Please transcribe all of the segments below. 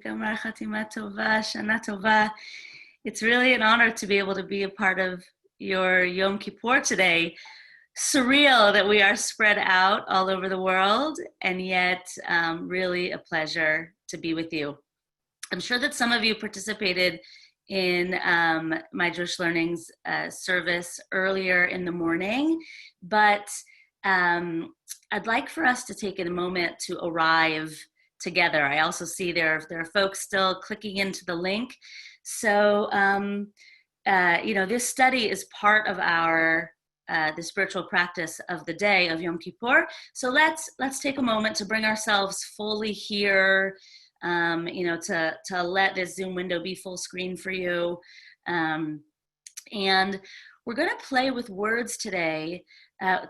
Shana Tova. It's really an honor to be able to be a part of your Yom Kippur today. Surreal that we are spread out all over the world, and yet really a pleasure to be with you. I'm sure that some of you participated in my Jewish Learnings service earlier in the morning, but I'd like for us to take a moment to arrive together. I also see there are folks still clicking into the link. So, this study is part of our the spiritual practice of the day of Yom Kippur. So let's take a moment to bring ourselves fully here. To let this Zoom window be full screen for you. And we're going to play with words today.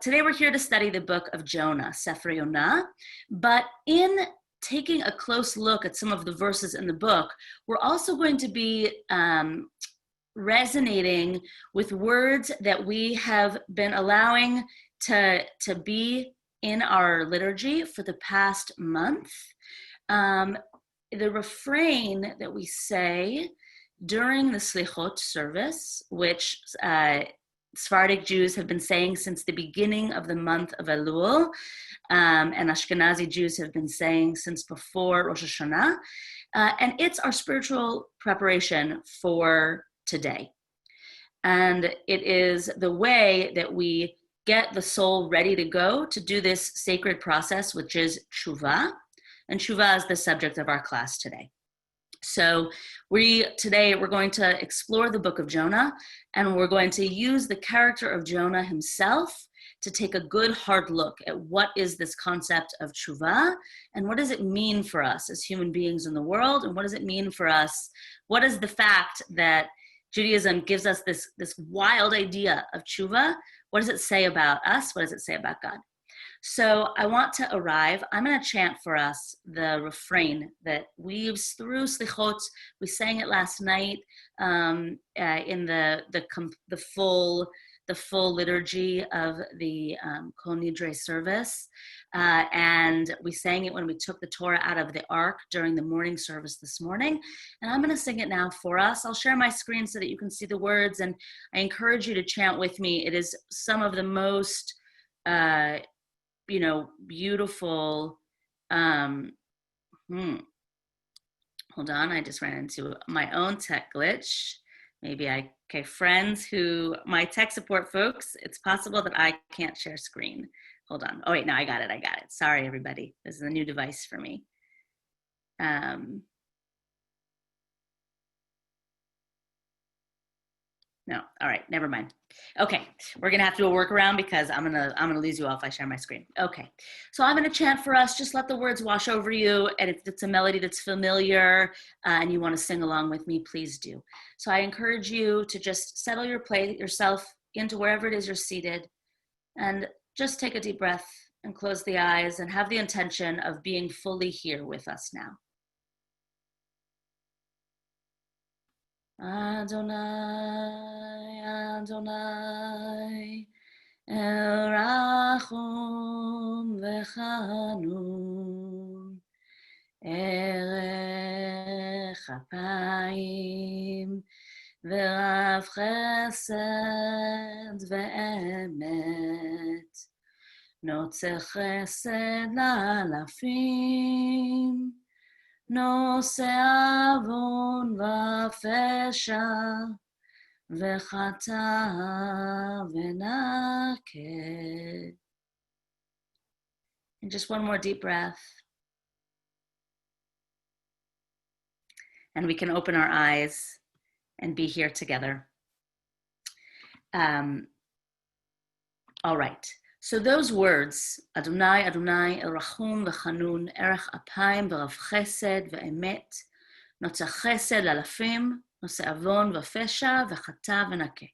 Today we're here to study the book of Jonah, Sefer Yonah. But in taking a close look at some of the verses in the book, we're also going to be resonating with words that we have been allowing to be in our liturgy for the past month. The refrain that we say during the Slichot service, which Sephardic Jews have been saying since the beginning of the month of Elul, and Ashkenazi Jews have been saying since before Rosh Hashanah, and it's our spiritual preparation for today. And it is the way that we get the soul ready to go to do this sacred process, which is tshuva. And tshuva is the subject of our class today. So today we're going to explore the book of Jonah, and we're going to use the character of Jonah himself to take a good hard look at what is this concept of tshuva, and what does it mean for us as human beings in the world, and what does it mean for us? What is the fact that Judaism gives us this wild idea of tshuva? What does it say about us? What does it say about God? So I want to arrive. I'm going to chant for us the refrain that weaves through Slichot. We sang it last night in the full liturgy of the Kol Nidre service, and we sang it when we took the Torah out of the Ark during the morning service this morning. And I'm going to sing it now for us. I'll share my screen so that you can see the words, and I encourage you to chant with me. It is some of the most beautiful, hold on, I just ran into my own tech glitch. Friends my tech support folks, it's possible that I can't share screen. Hold on. Oh wait, no, I got it. Sorry, everybody. This is a new device for me. No, all right, never mind. Okay, we're gonna have to do a workaround because I'm gonna lose you all if I share my screen. Okay, so I'm gonna chant for us. Just let the words wash over you, and if it's a melody that's familiar and you want to sing along with me, please do. So I encourage you to just settle yourself into wherever it is you're seated, and just take a deep breath and close the eyes and have the intention of being fully here with us now. Adonai, Adonai, El Rachum V'Chanun, Erech Apayim, V'Rav Chesed V'Emet, Notze Chesed L'Alafim, נושא עוון ופשע וחטא ונקה. And just one more deep breath. And we can open our eyes and be here together. All right. So those words, Adonai, Adonai, El Rachum V'Chanun, Erech Apayim V'Rav Chesed V'Emet, Notze Chesed L'Alafim, Nose Avon V'Fesha V'Chata V'Nakeh.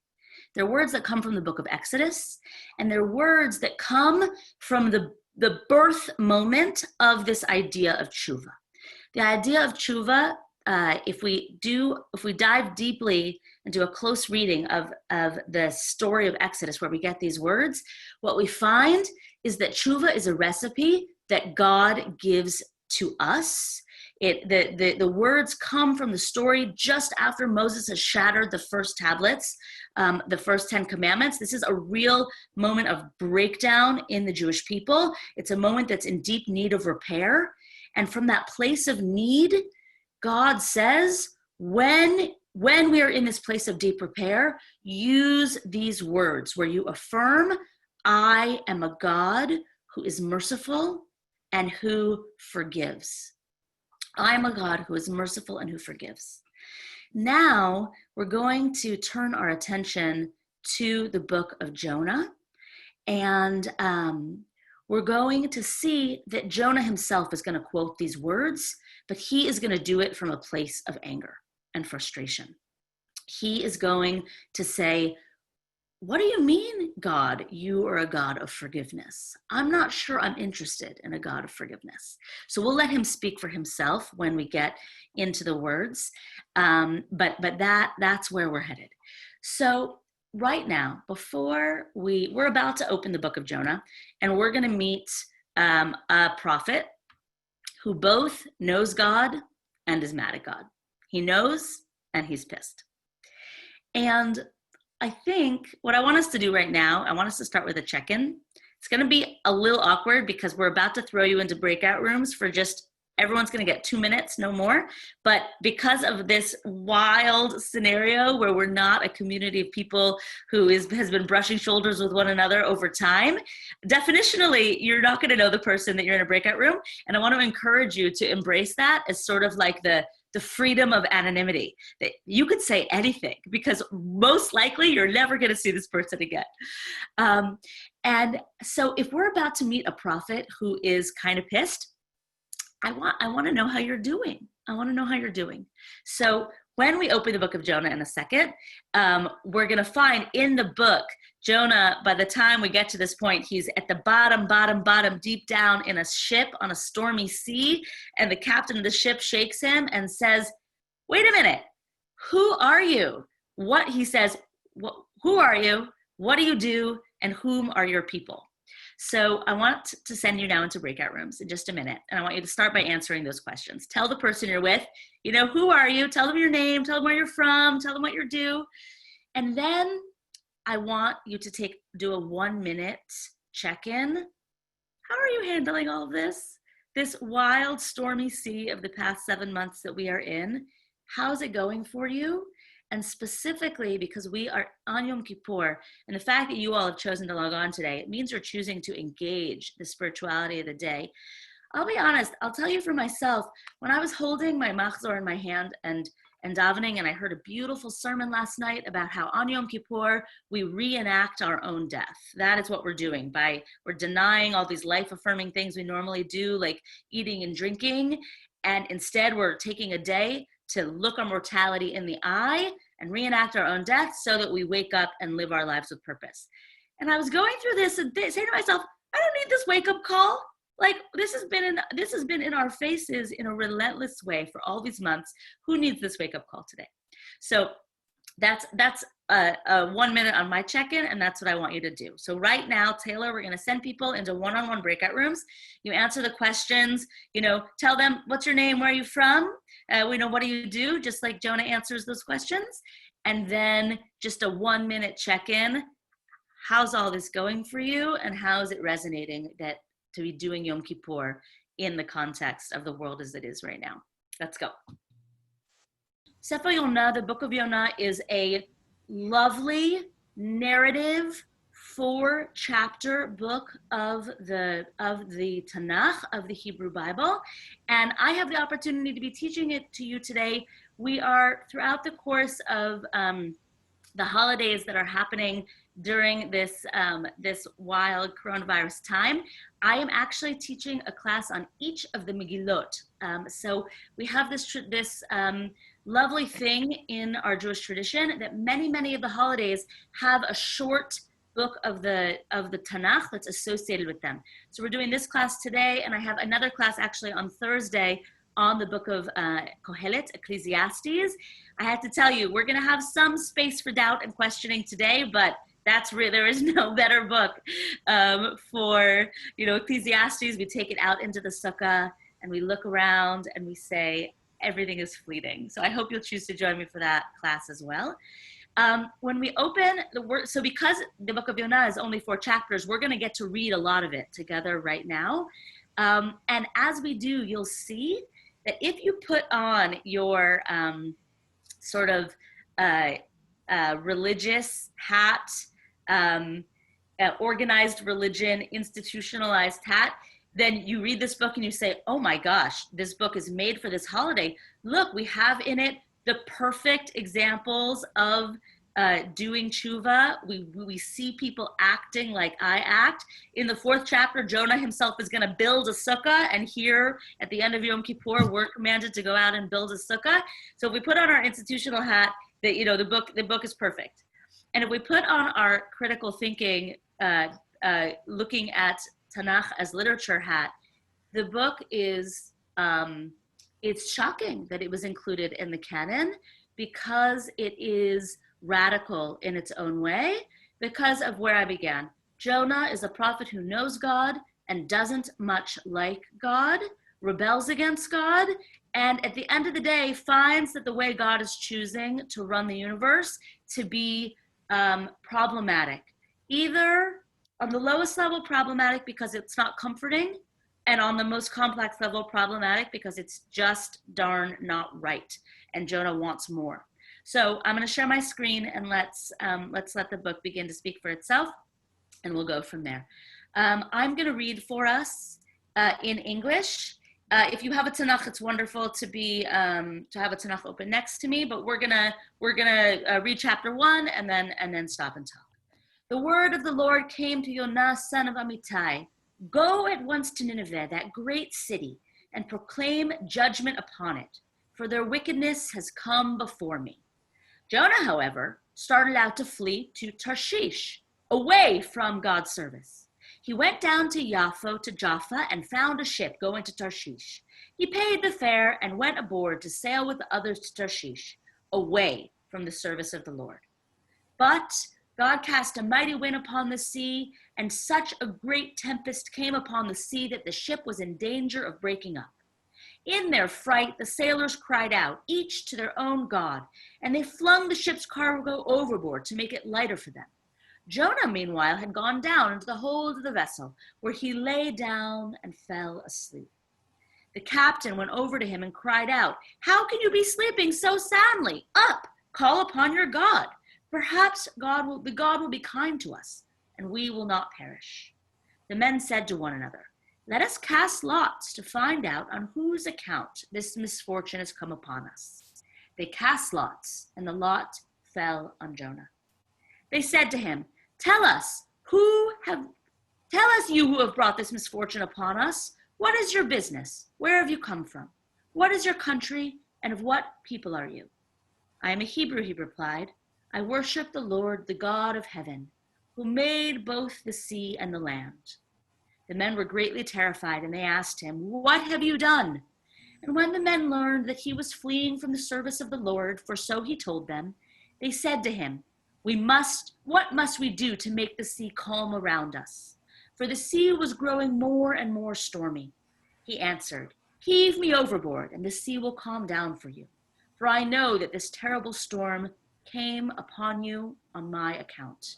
They're words that come from the book of Exodus, and they're words that come from the birth moment of this idea of tshuva. The idea of tshuva, if we dive deeply and do a close reading of the story of Exodus where we get these words, what we find is that tshuva is a recipe that God gives to us The words come from the story just after Moses has shattered the first tablets, the first 10 commandments. This is a real moment of breakdown in the Jewish people. It's a moment that's in deep need of repair. And from that place of need, God says, when we are in this place of deep repair, use these words where you affirm, I am a God who is merciful and who forgives. I am a God who is merciful and who forgives. Now we're going to turn our attention to the book of Jonah, and we're going to see that Jonah himself is going to quote these words, but he is going to do it from a place of anger and frustration. He is going to say, what do you mean, God, you are a God of forgiveness? I'm not sure I'm interested in a God of forgiveness. So we'll let him speak for himself when we get into the words, but that's where we're headed. So right now, before we're about to open the book of Jonah, and we're going to meet a prophet who both knows God and is mad at God. He knows and he's pissed. And I think what I want us to do right now, I want us to start with a check-in. It's going to be a little awkward because we're about to throw you into breakout rooms for everyone's going to get 2 minutes, no more. But because of this wild scenario where we're not a community of people who has been brushing shoulders with one another over time, definitionally, you're not going to know the person that you're in a breakout room. And I want to encourage you to embrace that as sort of like the freedom of anonymity, that you could say anything because most likely you're never going to see this person again. And so if we're about to meet a prophet who is kind of pissed, I want to know how you're doing. I want to know how you're doing. So when we open the book of Jonah in a second, we're going to find in the book, Jonah, by the time we get to this point, he's at the bottom, deep down in a ship on a stormy sea. And the captain of the ship shakes him and says, wait a minute, who are you? He says, who are you? What do you do? And whom are your people? So I want to send you now into breakout rooms in just a minute. And I want you to start by answering those questions. Tell the person you're with, who are you? Tell them your name, tell them where you're from, tell them what you do. And then I want you to do a 1-minute check-in. How are you handling all of this? This wild, stormy sea of the past 7 months that we are in, how's it going for you? And specifically because we are on Yom Kippur, and the fact that you all have chosen to log on today, it means you're choosing to engage the spirituality of the day. I'll be honest, I'll tell you for myself, when I was holding my machzor in my hand and davening, and I heard a beautiful sermon last night about how on Yom Kippur, we reenact our own death. That is what we're doing. We're denying all these life-affirming things we normally do, like eating and drinking, and instead we're taking a day to look our mortality in the eye and reenact our own death so that we wake up and live our lives with purpose. And I was going through this and saying to myself, I don't need this wake-up call. Like this has been in our faces in a relentless way for all these months. Who needs this wake-up call today? So that's 1 minute on my check-in, and that's what I want you to do. So right now, Taylor, we're going to send people into one-on-one breakout rooms. You answer the questions, tell them what's your name, where are you from? What do you do? Just like Jonah answers those questions. And then just a 1-minute check-in. How's all this going for you? And how is it resonating to be doing Yom Kippur in the context of the world as it is right now? Let's go. Sefer Yonah, the book of Yonah, is a lovely narrative 4-chapter book of the Tanakh, of the Hebrew Bible. And I have the opportunity to be teaching it to you today. We are, throughout the course of the holidays that are happening during this wild coronavirus time, I am actually teaching a class on each of the Megillot. So we have this lovely thing in our Jewish tradition that many of the holidays have a short book of the Tanakh that's associated with them. So we're doing this class today, and I have another class actually on Thursday on the book of Kohelet, Ecclesiastes. I have to tell you, we're going to have some space for doubt and questioning today, but there is no better book for Ecclesiastes. We take it out into the sukkah. and we look around and we say, everything is fleeting. So I hope you'll choose to join me for that class as well. When we open the word, so because the book of Jonah is only 4 chapters, we're going to get to read a lot of it together right now. And as we do, you'll see that if you put on your sort of religious hat, organized religion, institutionalized hat, then you read this book and you say, oh my gosh, this book is made for this holiday. Look, we have in it the perfect examples of doing tshuva. We see people acting like I act. In the 4th chapter, Jonah himself is going to build a sukkah, and here at the end of Yom Kippur, we're commanded to go out and build a sukkah. So if we put on our institutional hat, that the book is perfect. And if we put on our critical thinking, looking at Tanakh as literature hat, the book is it's shocking that it was included in the canon, because it is radical in its own way, because of where I began. Jonah is a prophet who knows God and doesn't much like God, rebels against God, and at the end of the day finds that the way God is choosing to run the universe to be problematic. Either on the lowest level, problematic because it's not comforting, and on the most complex level, problematic because it's just darn not right, and Jonah wants more. So I'm going to share my screen, and let's let the book begin to speak for itself, and we'll go from there. I'm going to read for us in English. If you have a Tanakh, it's wonderful to have a Tanakh open next to me. But we're gonna read chapter 1 and then stop and talk. The word of the Lord came to Jonah, son of Amittai. Go at once to Nineveh, that great city, and proclaim judgment upon it, for their wickedness has come before me. Jonah, however, started out to flee to Tarshish, away from God's service. He went down to Jaffa and found a ship going to Tarshish. He paid the fare and went aboard to sail with the others to Tarshish, away from the service of the Lord. But God cast a mighty wind upon the sea, and such a great tempest came upon the sea that the ship was in danger of breaking up. In their fright, the sailors cried out, each to their own god, and they flung the ship's cargo overboard to make it lighter for them. Jonah, meanwhile, had gone down into the hold of the vessel, where he lay down and fell asleep. The captain went over to him and cried out, "How can you be sleeping so soundly? Up, call upon your God. Perhaps God will be kind to us, and we will not perish." The men said to one another, "Let us cast lots to find out on whose account this misfortune has come upon us." They cast lots, and the lot fell on Jonah. They said to him, Tell us, you who have brought this misfortune upon us. What is your business? Where have you come from? What is your country, and of what people are you?" "I am a Hebrew," he replied. "I worship the Lord, the God of heaven, who made both the sea and the land." The men were greatly terrified, and they asked him, "What have you done?" And when the men learned that he was fleeing from the service of the Lord, for so he told them, they said to him, "What must we do to make the sea calm around us?" For the sea was growing more and more stormy. He answered, "Heave me overboard, and the sea will calm down for you. For I know that this terrible storm came upon you on my account."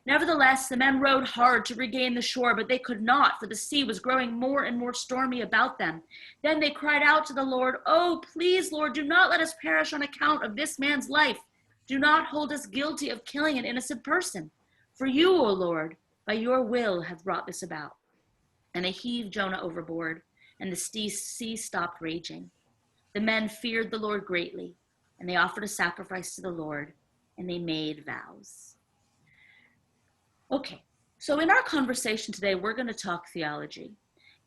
Nevertheless, the men rowed hard to regain the shore, but they could not, for the sea was growing more and more stormy about them. Then they cried out to the Lord, "Oh, please, Lord, do not let us perish on account of this man's life. Do not hold us guilty of killing an innocent person. For you, O Lord, by your will have brought this about." And they heaved Jonah overboard, and the sea stopped raging. The men feared the Lord greatly, and they offered a sacrifice to the Lord, and they made vows. Okay, so in our conversation today, we're going to talk theology.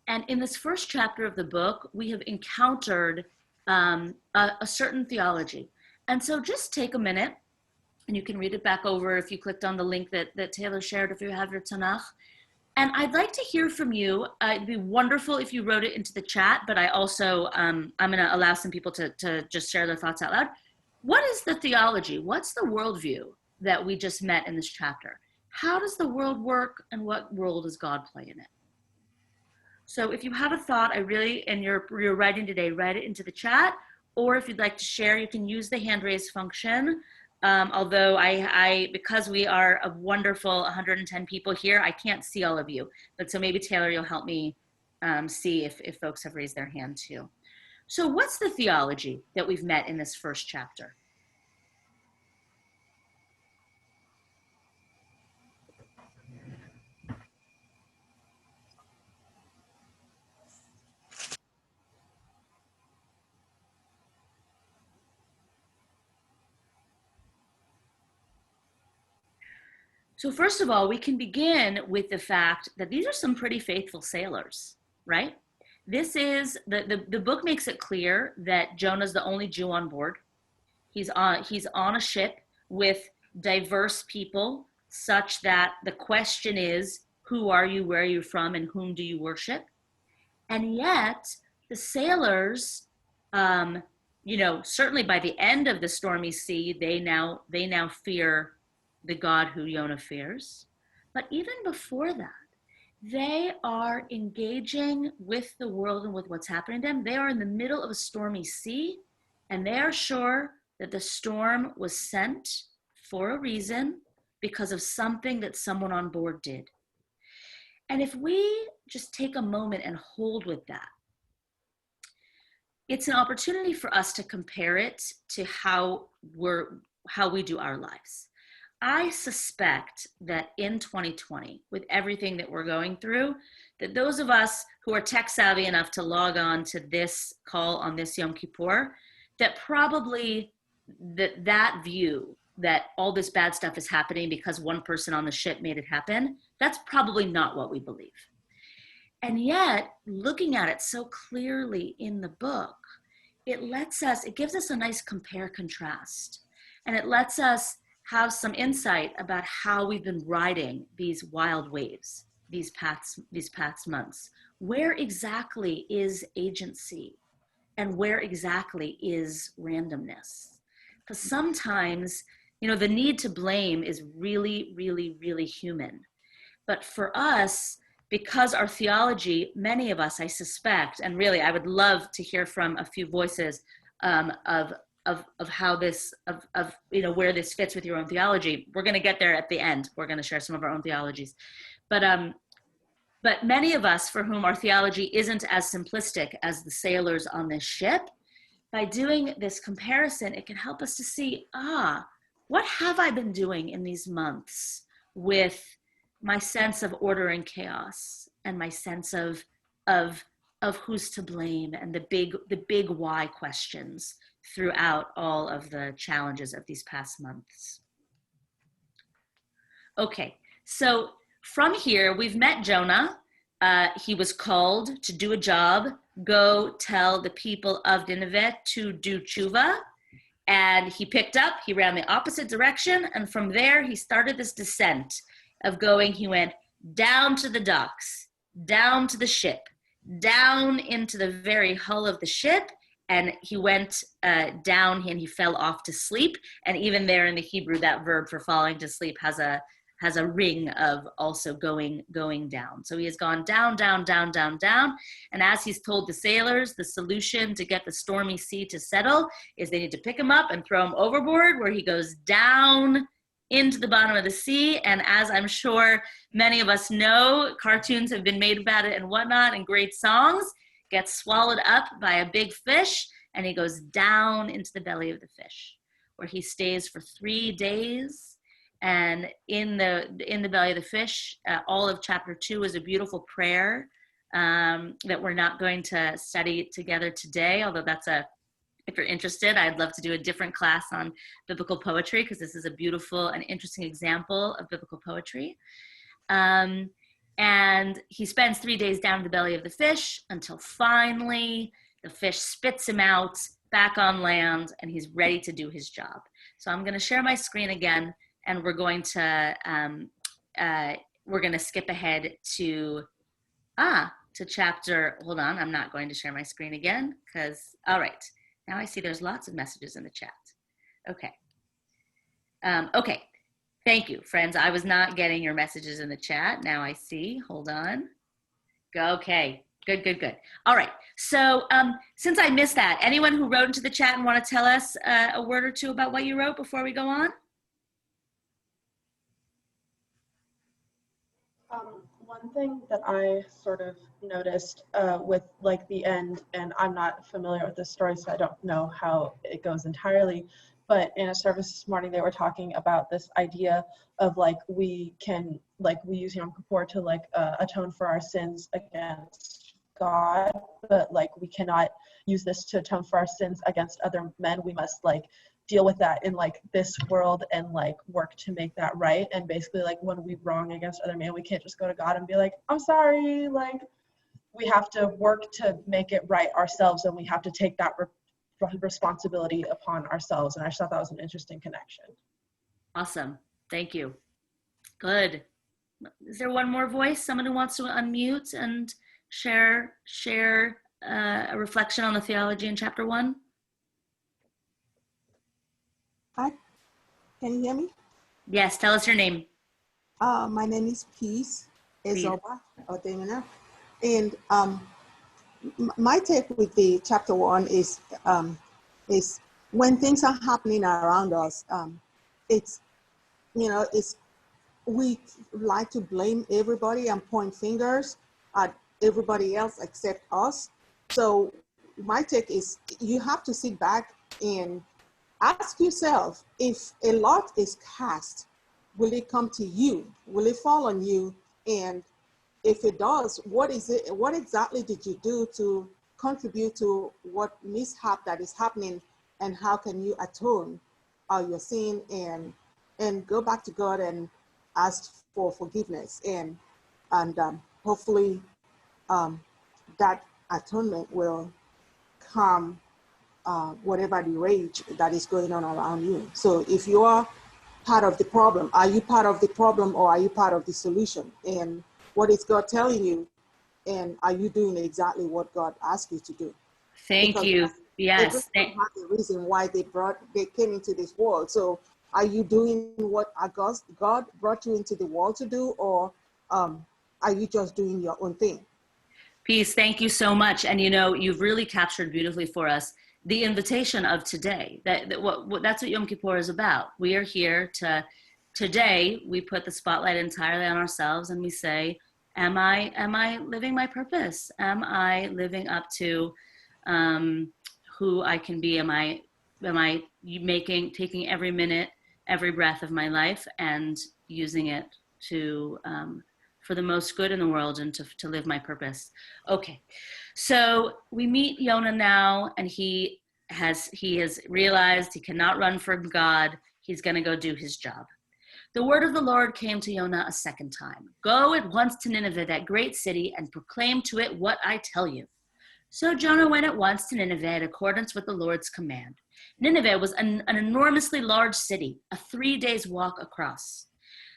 And in this first chapter of the book, we have encountered a certain theology. And so just take a minute, and you can read it back over if you clicked on the link that Taylor shared, if you have your Tanakh. And I'd like to hear from you. It'd be wonderful if you wrote it into the chat, but I also, I'm going to allow some people to just share their thoughts out loud. What is the theology? What's the worldview that we just met in this chapter? How does the world work, and what role does God play in it? So if you have a thought, and you're writing today, write it into the chat, or if you'd like to share, you can use the hand raise function. Although because we are a wonderful 110 people here, I can't see all of you. But so maybe Taylor, you'll help me see if folks have raised their hand too. So what's the theology that we've met in this first chapter? So first of all, we can begin with the fact that these are some pretty faithful sailors, right? This is, the book makes it clear that Jonah's the only Jew on board. He's on a ship with diverse people, such that the question is, who are you, where are you from, and whom do you worship? And yet the sailors, certainly by the end of the stormy sea, they now fear the God who Jonah fears. But even before that, they are engaging with the world and with what's happening to them. They are in the middle of a stormy sea, and they are sure that the storm was sent for a reason, because of something that someone on board did. And if we just take a moment and hold with that, it's an opportunity for us to compare it to how we do our lives. I suspect that in 2020, with everything that we're going through, that those of us who are tech savvy enough to log on to this call on this Yom Kippur, that probably that view that all this bad stuff is happening because one person on the ship made it happen, that's probably not what we believe. And yet, looking at it so clearly in the book, it gives us a nice compare contrast. And it lets us have some insight about how we've been riding these wild waves these past months. Where exactly is agency, and where exactly is randomness? Because sometimes, the need to blame is really, really, really human. But for us, because our theology, many of us, I suspect, and really I would love to hear from a few voices of how this, where this fits with your own theology. We're going to get there at the end. We're going to share some of our own theologies. But many of us for whom our theology isn't as simplistic as the sailors on this ship, by doing this comparison, it can help us to see, what have I been doing in these months with my sense of order and chaos, and my sense of who's to blame, and the big why questions throughout all of the challenges of these past months. Okay, so from here, we've met Jonah. He was called to do a job, go tell the people of Nineveh to do tshuva. And he picked up, he ran the opposite direction. And from there, he started this descent of he went down to the docks, down to the ship, down into the very hull of the ship. And he went down and he fell off to sleep. And even there in the Hebrew, that verb for falling to sleep has a ring of also going down. So he has gone down, down, down, down, down. And as he's told the sailors, the solution to get the stormy sea to settle is they need to pick him up and throw him overboard, where he goes down into the bottom of the sea. And as I'm sure many of us know, cartoons have been made about it and whatnot, and great songs, gets swallowed up by a big fish, and he goes down into the belly of the fish, where he stays for 3 days. And in the belly of the fish, all of chapter 2 is a beautiful prayer that we're not going to study together today, although if you're interested, I'd love to do a different class on biblical poetry, because this is a beautiful and interesting example of biblical poetry. And he spends 3 days down in the belly of the fish until finally the fish spits him out back on land, and he's ready to do his job. So I'm going to share my screen again, and we're going to skip ahead to chapter. Hold on, I'm not going to share my screen again, because all right. Now I see there's lots of messages in the chat. Okay. Okay. Thank you, friends. I was not getting your messages in the chat. Now I see. Hold on. Okay. Good, good, good. All right. So since I missed that, anyone who wrote into the chat and want to tell us a word or two about what you wrote before we go on? One thing that I sort of noticed with like the end, and I'm not familiar with this story, so I don't know how it goes entirely, but in a service this morning, they were talking about this idea of like we use Yom Kippur to like atone for our sins against God, but like we cannot use this to atone for our sins against other men. We must like deal with that in like this world and like work to make that right. And basically like when we wrong against other men, we can't just go to God and be like, I'm sorry. Like we have to work to make it right ourselves, and we have to take that responsibility upon ourselves. And I just thought that was an interesting connection. Awesome. Thank you. Good. Is there one more voice? Someone who wants to unmute and share a reflection on the theology in chapter 1? Hi, can you hear me? Yes, tell us your name. My name is Peace Ezoba Odemina, and my take with the chapter 1 is when things are happening around us, it's we like to blame everybody and point fingers at everybody else except us. So my take is you have to sit back and ask yourself, if a lot is cast, will it come to you? Will it fall on you? And if it does, what exactly did you do to contribute to what mishap that is happening, and how can you atone your sin and go back to God and ask for forgiveness, and hopefully that atonement will calm whatever the rage that is going on around you. So if you are part of the problem, are you part of the problem or are you part of the solution? And what is God telling you? And are you doing exactly what God asked you to do? Thank you. Yes. Everyone has a reason why they came into this world. So are you doing what God brought you into the world to do, or are you just doing your own thing? Peace. Thank you so much. And you've really captured beautifully for us the invitation of today. That's what Yom Kippur is about. We are here today we put the spotlight entirely on ourselves, and we say, am I living my purpose? Am I living up to who I can be? Am I taking every minute, every breath of my life and using it to for the most good in the world and to live my purpose? Okay, so we meet Jonah now, and he has realized he cannot run from God. He's going to go do his job. The word of the Lord came to Jonah a second time. Go at once to Nineveh, that great city, and proclaim to it what I tell you. So Jonah went at once to Nineveh in accordance with the Lord's command. Nineveh was an enormously large city, a 3 days walk across.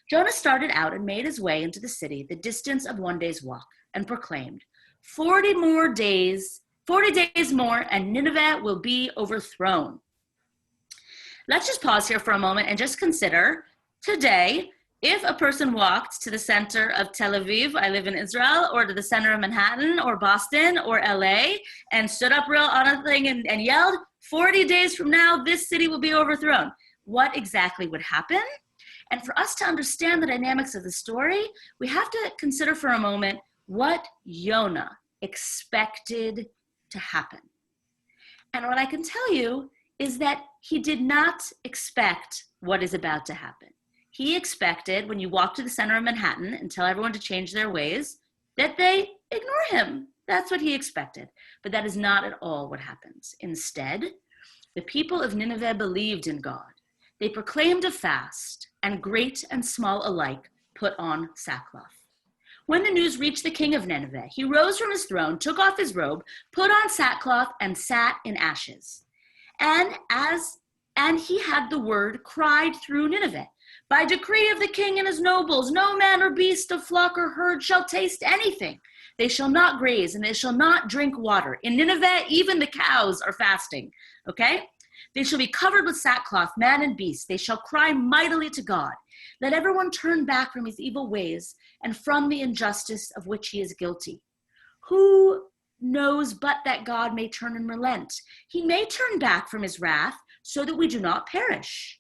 Jonah started out and made his way into the city, the distance of 1 day's walk, and proclaimed, 40 days more, and Nineveh will be overthrown. Let's just pause here for a moment and just consider today, if a person walked to the center of Tel Aviv, I live in Israel, or to the center of Manhattan or Boston or LA, and stood up real on a thing and yelled, 40 days from now, this city will be overthrown, what exactly would happen? And for us to understand the dynamics of the story, we have to consider for a moment what Jonah expected to happen. And what I can tell you is that he did not expect what is about to happen. He expected, when you walk to the center of Manhattan and tell everyone to change their ways, that they ignore him. That's what he expected. But that is not at all what happens. Instead, the people of Nineveh believed in God. They proclaimed a fast, and great and small alike put on sackcloth. When the news reached the king of Nineveh, he rose from his throne, took off his robe, put on sackcloth, and sat in ashes. And he had the word cried through Nineveh, by decree of the king and his nobles, no man or beast of flock or herd shall taste anything. They shall not graze, and they shall not drink water. In Nineveh, even the cows are fasting, okay? They shall be covered with sackcloth, man and beast. They shall cry mightily to God. Let everyone turn back from his evil ways and from the injustice of which he is guilty. Who knows but that God may turn and relent? He may turn back from his wrath so that we do not perish.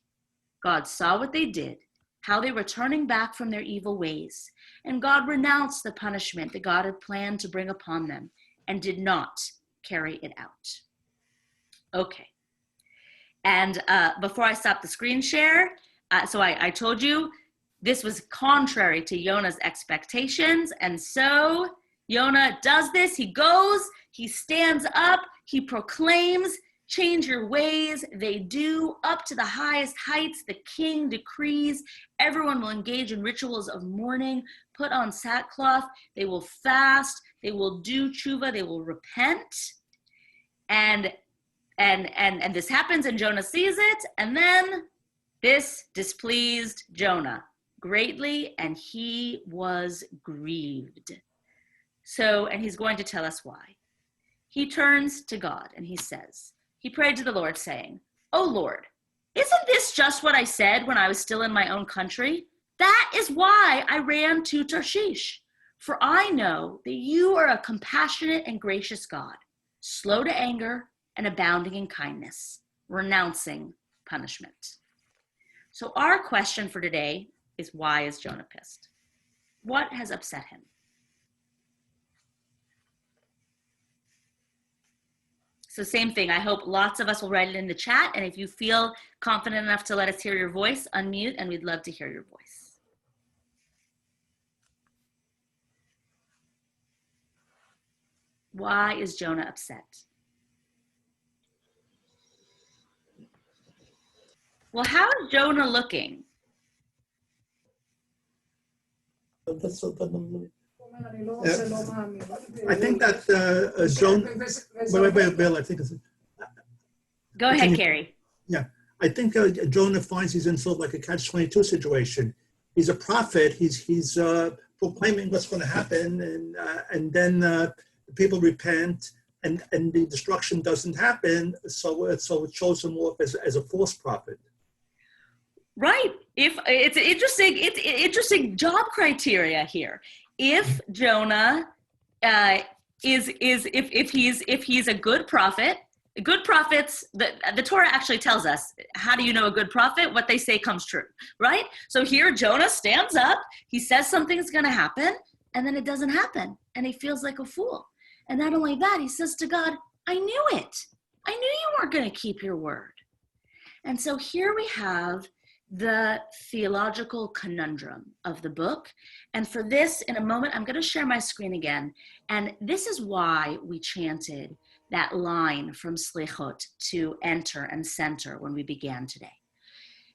God saw what they did, how they were turning back from their evil ways, and God renounced the punishment that God had planned to bring upon them and did not carry it out. Okay. And before I stop the screen share, so I told you this was contrary to Jonah's expectations. And so Jonah does this. He goes, he stands up, he proclaims, change your ways. They do up to the highest heights. The king decrees everyone will engage in rituals of mourning, put on sackcloth. They will fast. They will do tshuva. They will repent. And this happens, and Jonah sees it, and then this displeased Jonah greatly, and he was grieved. So, and he's going to tell us why. He turns to God and he says, he prayed to the Lord saying, "Oh Lord, isn't this just what I said when I was still in my own country? That is why I ran to Tarshish. For I know that you are a compassionate and gracious God, slow to anger and abounding in kindness, renouncing punishment." So our question for today is, why is Jonah pissed? What has upset him? So same thing, I hope lots of us will write it in the chat, and if you feel confident enough to let us hear your voice, unmute, and we'd love to hear your voice. Why is Jonah upset? Well, how is Jonah looking? I think that Jonah. Wait, Bill. I think it's. Go ahead, Carrie. Yeah, I think Jonah finds he's in sort of like a catch-22 situation. He's a prophet. He's proclaiming what's going to happen, and then people repent, and the destruction doesn't happen. So it shows him off as a false prophet. Right. If it's interesting job criteria here. If Jonah if he's a good prophet, good prophets, the Torah actually tells us, how do you know a good prophet? What they say comes true, right? So here Jonah stands up, he says something's going to happen, and then it doesn't happen, and he feels like a fool. And not only that, he says to God, I knew it. I knew you weren't going to keep your word. And so here we have the theological conundrum of the book. And for this, in a moment, I'm going to share my screen again. And this is why we chanted that line from Slichot to enter and center when we began today.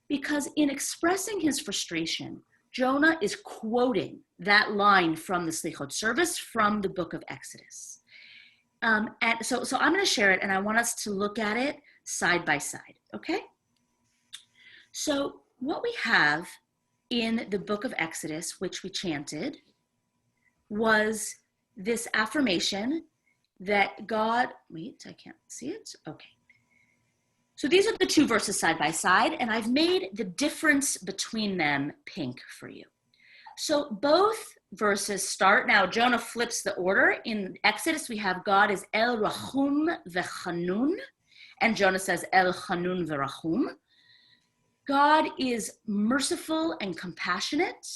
Because in expressing his frustration, Jonah is quoting that line from the Slichot service from the book of Exodus. And so I'm going to share it, and I want us to look at it side by side, okay? So what we have in the book of Exodus, which we chanted, was this affirmation that God, wait, I can't see it. Okay. So these are the two verses side by side, and I've made the difference between them pink for you. So both verses start, now Jonah flips the order. In Exodus, we have God is El Rachum V'Chanun, and Jonah says El Chanun V'Rachum. God is merciful and compassionate.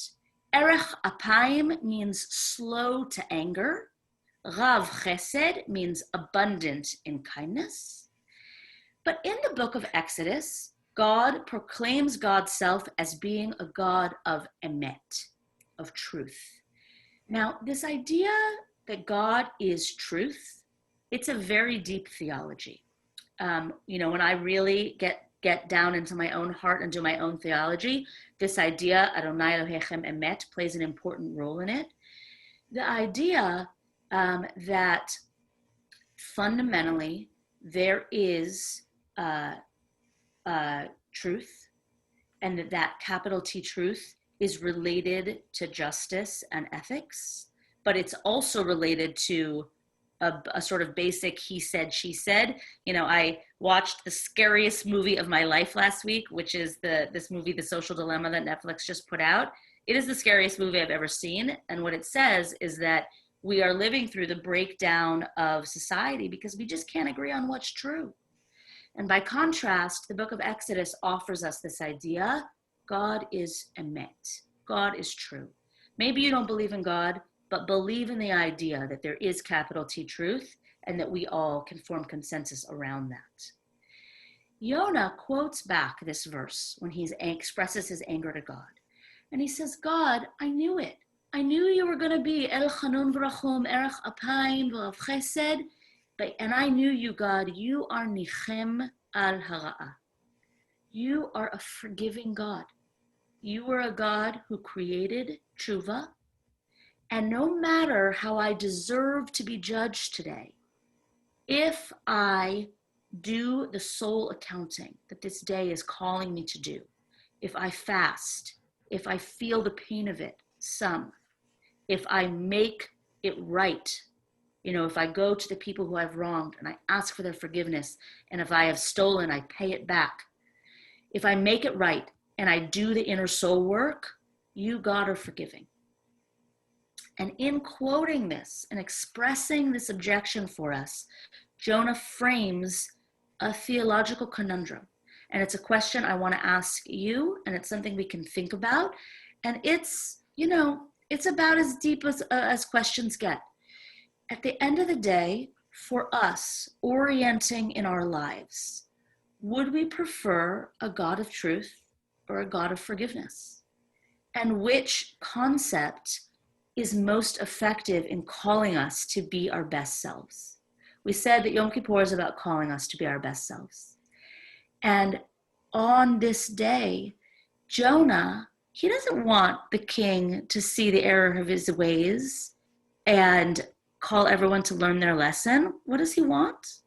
Erech Apayim means slow to anger. Rav Chesed means abundant in kindness. But in the book of Exodus, God proclaims God's self as being a God of emet, of truth. Now, this idea that God is truth, it's a very deep theology. When I really get down into my own heart and do my own theology, this idea, Adonai Elohechem Emet, plays an important role in it. The idea that fundamentally there is truth, and that capital T truth is related to justice and ethics, but it's also related to a sort of basic he said, she said. I watched the scariest movie of my life last week, which is this movie, The Social Dilemma, that Netflix just put out. It is the scariest movie I've ever seen. And what it says is that we are living through the breakdown of society because we just can't agree on what's true. And by contrast, the book of Exodus offers us this idea: God is emet. God is true. Maybe you don't believe in God, but believe in the idea that there is capital T truth and that we all can form consensus around that. Jonah quotes back this verse when he expresses his anger to God. And he says, God, I knew it. I knew you were going to be El Chanun V'Rachum, Erech Apayim V'Av Chesed. And I knew you, God, you are Nichem Al Hara'ah. You are a forgiving God. You are a God who created tshuva. And no matter how I deserve to be judged today, if I do the soul accounting that this day is calling me to do, if I fast, if I feel the pain of it, some, if I make it right, if I go to the people who I've wronged and I ask for their forgiveness, and if I have stolen, I pay it back. If I make it right and I do the inner soul work, you, God, are forgiving. And in quoting this and expressing this objection for us, Jonah frames a theological conundrum. And it's a question I want to ask you, and it's something we can think about. And it's about as deep as questions get. At the end of the day, for us, orienting in our lives, would we prefer a God of truth or a God of forgiveness? And which concept is most effective in calling us to be our best selves? We said that Yom Kippur is about calling us to be our best selves. And on this day, Jonah, he doesn't want the king to see the error of his ways and call everyone to learn their lesson. What does he want?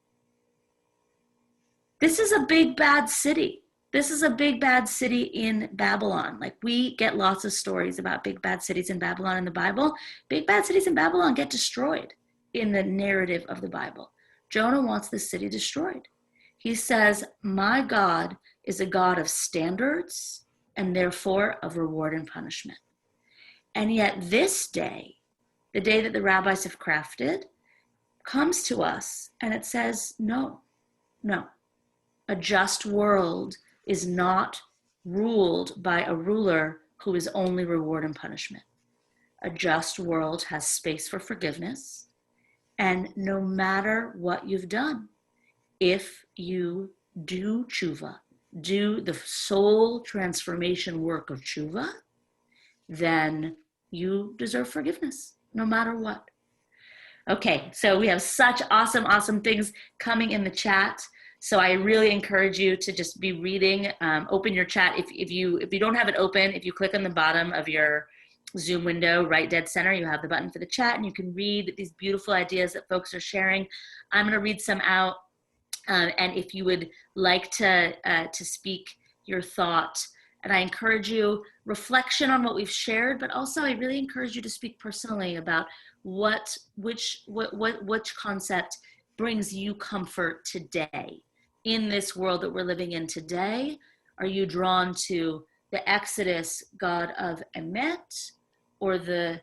This is a big, bad city. This is a big, bad city in Babylon. Like, we get lots of stories about big, bad cities in Babylon in the Bible. Big, bad cities in Babylon get destroyed in the narrative of the Bible. Jonah wants this city destroyed. He says, my God is a God of standards and therefore of reward and punishment. And yet this day, the day that the rabbis have crafted, comes to us and it says, no. A just world is not ruled by a ruler who is only reward and punishment. A just world has space for forgiveness. And no matter what you've done, if you do tshuva, do the soul transformation work of tshuva, then you deserve forgiveness, no matter what. Okay, so we have such awesome things coming in the chat. So I really encourage you to just be reading. Open your chat. If you don't have it open, if you click on the bottom of your Zoom window, right dead center, you have the button for the chat, and you can read these beautiful ideas that folks are sharing. I'm going to read some out, and if you would like to speak your thought, and I encourage you reflection on what we've shared, but also I really encourage you to speak personally about which concept brings you comfort today in this world that we're living in today. Are you drawn to the Exodus God of Emet, or the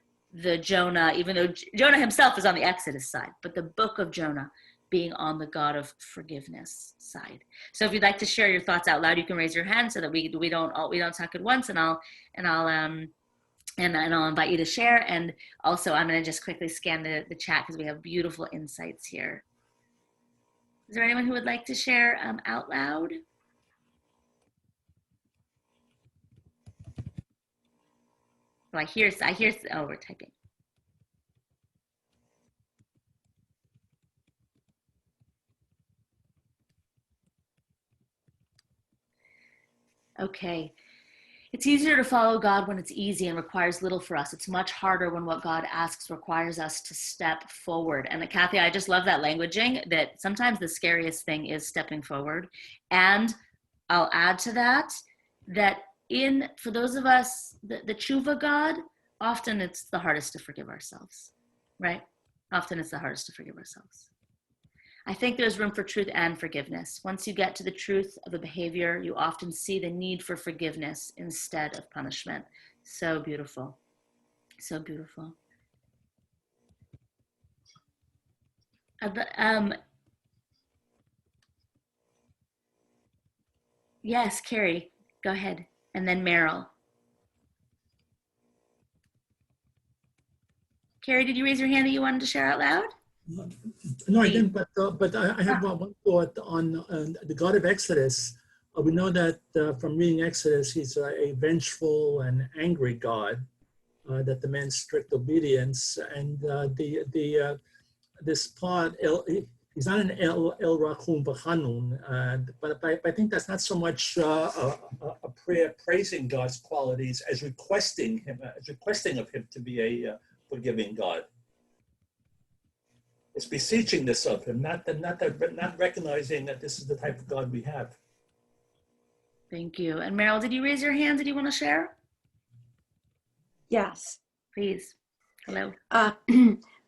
Jonah, even though Jonah himself is on the Exodus side, but the book of Jonah being on the God of forgiveness side? So if you'd like to share your thoughts out loud, you can raise your hand so that we don't talk at once, and I'll invite you to share. And also I'm going to just quickly scan the chat because we have beautiful insights here. Is there anyone who would like to share out loud? Oh, I hear, oh, we're typing. Okay. It's easier to follow God when it's easy and requires little for us. It's much harder when what God asks requires us to step forward. And Kathy, I just love that languaging, that sometimes the scariest thing is stepping forward. And I'll add to that for those of us, the tshuva God, often it's the hardest to forgive ourselves, right? Often it's the hardest to forgive ourselves. I think there's room for truth and forgiveness. Once you get to the truth of a behavior, you often see the need for forgiveness instead of punishment. So beautiful. So beautiful. Yes, Carrie, go ahead. And then Meryl. Carrie, did you raise your hand that you wanted to share out loud? No, I didn't, but I have one thought on the God of Exodus. We know that from reading Exodus, he's a vengeful and angry God that demands strict obedience. And this part, he's not an El Rachum B'Chanun, but I think that's not so much a prayer praising God's qualities as requesting of him to be a forgiving God. It's beseeching this of him, not recognizing that this is the type of God we have. Thank you. And Meryl, did you raise your hand? Did you want to share? Yes. Please. Hello.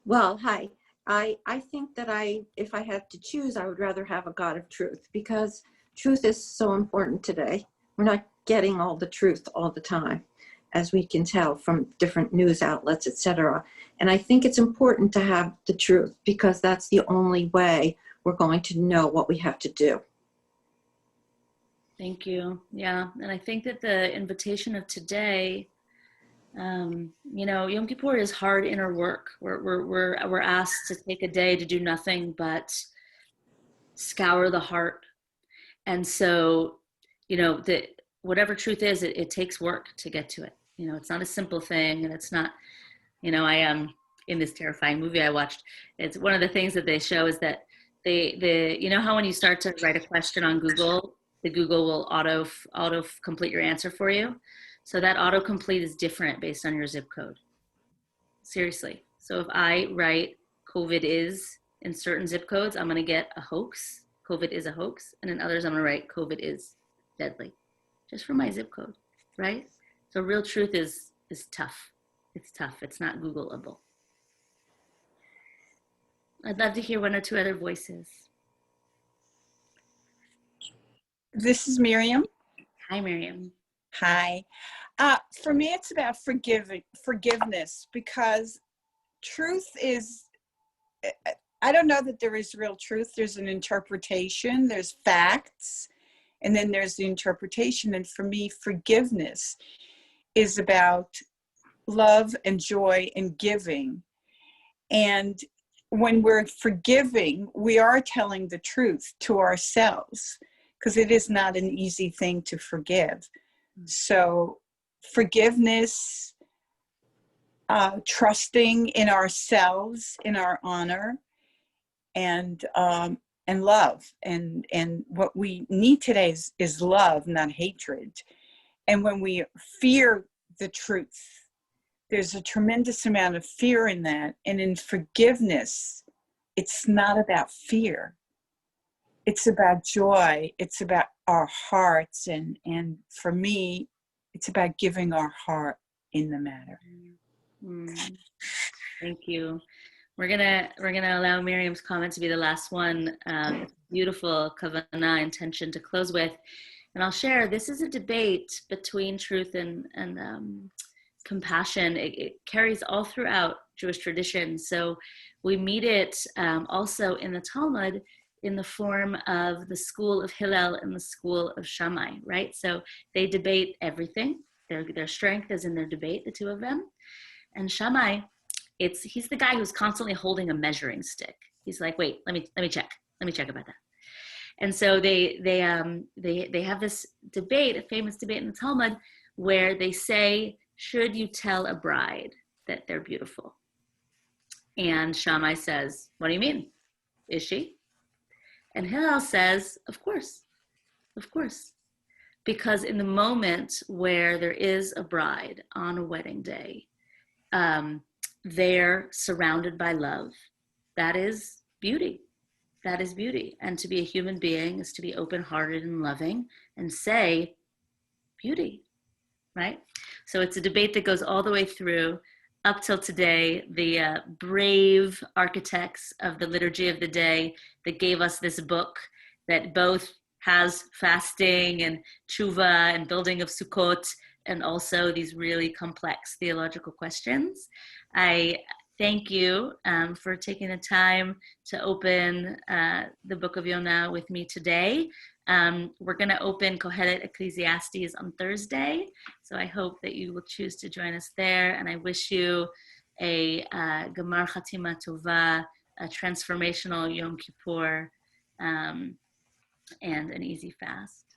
Well, hi. I think that if I had to choose, I would rather have a God of truth, because truth is so important today. We're not getting all the truth all the time, as we can tell from different news outlets, etc. And I think it's important to have the truth, because that's the only way we're going to know what we have to do. Thank you. Yeah. And I think that the invitation of today, Yom Kippur is hard inner work. We're asked to take a day to do nothing but scour the heart. And so, whatever truth is, it takes work to get to it. It's not a simple thing, and it's not, I in this terrifying movie I watched, it's one of the things that they show is that how when you start to write a question on Google, the Google will auto complete your answer for you. So that autocomplete is different based on your zip code. Seriously. So if I write COVID is in certain zip codes, I'm going to get a hoax. COVID is a hoax. And in others, I'm going to write COVID is deadly, just from my zip code, right? So real truth is tough. It's tough. It's not Googleable. I'd love to hear one or two other voices. This is Miriam. Hi, Miriam. Hi. For me, it's about forgiveness, because truth is, I don't know that there is real truth. There's an interpretation, there's facts, and then there's the interpretation. And for me, forgiveness is about love and joy and giving. And when we're forgiving, we are telling the truth to ourselves, because it is not an easy thing to forgive. So forgiveness, trusting in ourselves, in our honor, and love. And what we need today is love, not hatred. And when we fear the truth, there's a tremendous amount of fear in that. And in forgiveness, it's not about fear. It's about joy. It's about our hearts. And for me, it's about giving our heart in the matter. Thank you. We're gonna allow Miriam's comment to be the last one. Beautiful kavanah intention to close with. And I'll share, this is a debate between truth and compassion. It carries all throughout Jewish tradition. So we meet it also in the Talmud in the form of the school of Hillel and the school of Shammai, right? So they debate everything. Their strength is in their debate, the two of them. And Shammai, he's the guy who's constantly holding a measuring stick. He's like, wait, let me check about that. And so they have this debate, a famous debate in the Talmud, where they say, should you tell a bride that they're beautiful? And Shammai says, what do you mean? Is she? And Hillel says, of course. Because in the moment where there is a bride on a wedding day, they're surrounded by love. That is beauty. That is beauty. And to be a human being is to be open-hearted and loving and say beauty, right? So it's a debate that goes all the way through up till today. The brave architects of the liturgy of the day that gave us this book that both has fasting and tshuva and building of Sukkot, and also these really complex theological questions. I thank you for taking the time to open the book of Jonah with me today. We're going to open Kohelet Ecclesiastes on Thursday, so I hope that you will choose to join us there, and I wish you a Gemar Chatima Tova, a transformational Yom Kippur, and an easy fast.